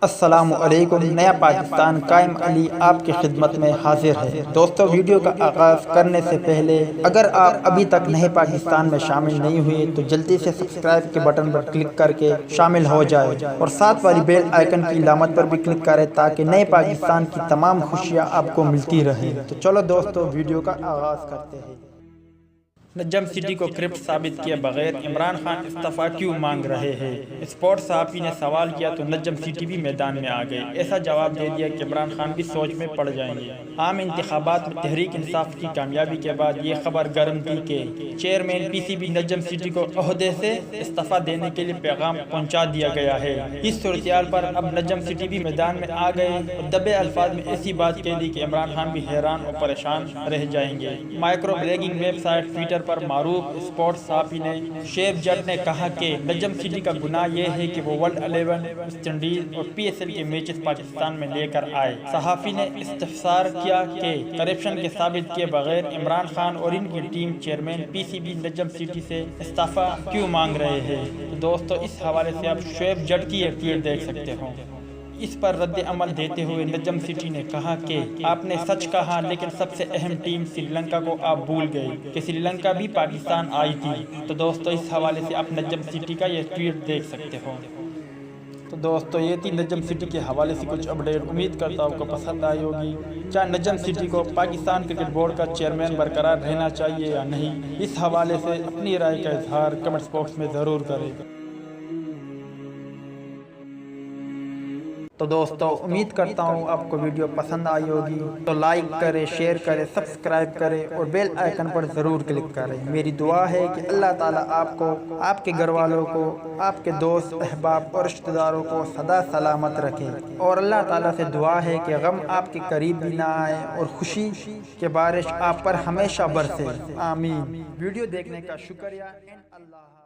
السلام علیکم۔ نیا پاکستان قائم علی آپ کی خدمت میں حاضر ہے۔ دوستو، ویڈیو کا آغاز کرنے سے پہلے اگر آپ ابھی تک نئے پاکستان میں شامل نہیں ہوئے تو جلدی سے سبسکرائب کے بٹن پر کلک کر کے شامل ہو جائے اور ساتھ والی بیل آئیکن کی علامت پر بھی کلک کریں تاکہ نئے پاکستان کی تمام خوشیاں آپ کو ملتی رہیں۔ تو چلو دوستو، ویڈیو کا آغاز کرتے ہیں۔ نجم سٹی کو کرپٹ ثابت کیے بغیر عمران خان استعفیٰ کیوں مانگ رہے ہیں؟ اسپورٹس صحافی نے سوال کیا تو نجم سٹی بھی میدان میں آ گئے۔ ایسا جواب دے دیا کہ عمران خان بھی سوچ میں پڑ جائیں گے۔ عام انتخابات میں تحریک انصاف کی کامیابی کے بعد یہ خبر گرم تھی کہ chairman P C B Najam city کو عہدے سے استعفیٰ دینے کے لیے پیغام پہنچا دیا گیا ہے۔ اس صورتحال پر اب نجم سٹی بھی میدان میں آ گئے اور دبے الفاظ میں ایسی بات کہہ دی کہ عمران خان بھی حیران اور پریشان رہ جائیں گے۔ Micro blogging web site Twitter پر معروف اسپورٹس صحافی نے شیف جٹ نے کہا کہ نجم سٹی کا گناہ یہ ہے کہ وہ ورلڈ 11 ویسٹ انڈیز اور پی ایس ایل کے میچز پاکستان میں لے کر آئے۔ صحافی نے استفسار کیا کہ کرپشن کے ثابت کیے بغیر عمران خان اور ان کی team chairman P C B Najam Sethi سے استعفیٰ کیوں مانگ رہے ہیں؟ تو دوستو، اس حوالے سے آپ شیف جٹ کی ایک ٹویٹ دیکھ سکتے ہو۔ اس پر رد عمل دیتے ہوئے نجم سٹی نے کہا کہ آپ نے سچ کہا، لیکن سب سے اہم ٹیم سری لنکا کو آپ بھول گئے کہ سری لنکا بھی پاکستان آئی تھی۔ تو دوستو، اس حوالے سے آپ نجم سٹی کا یہ ٹویٹ دیکھ سکتے ہو۔ تو دوستو، یہ تھی نجم سٹی کے حوالے سے کچھ اپڈیٹ۔ امید کرتا ہوں آپ کو پسند آئی ہوگی۔ کیا نجم سٹی کو پاکستان کرکٹ بورڈ کا چیئرمین برقرار رہنا چاہیے یا نہیں؟ اس حوالے سے اپنی رائے کا اظہار کمنٹس باکس میں ضرور کریں۔ تو دوستو، امید کرتا ہوں آپ کو ویڈیو پسند آئی ہوگی، تو لائک کریں، شیئر کریں، سبسکرائب کریں اور بیل آئیکن پر ضرور کلک کریں۔ میری دعا ہے کہ اللہ تعالیٰ آپ کو، آپ کے گھر والوں کو، آپ کے دوست احباب اور رشتہ داروں کو سدا سلامت رکھے، اور اللہ تعالیٰ سے دعا ہے کہ غم آپ کے قریب بھی نہ آئے اور خوشی کے بارش آپ پر ہمیشہ برسے۔ آمین۔ ویڈیو دیکھنے کا شکریہ۔ اللہ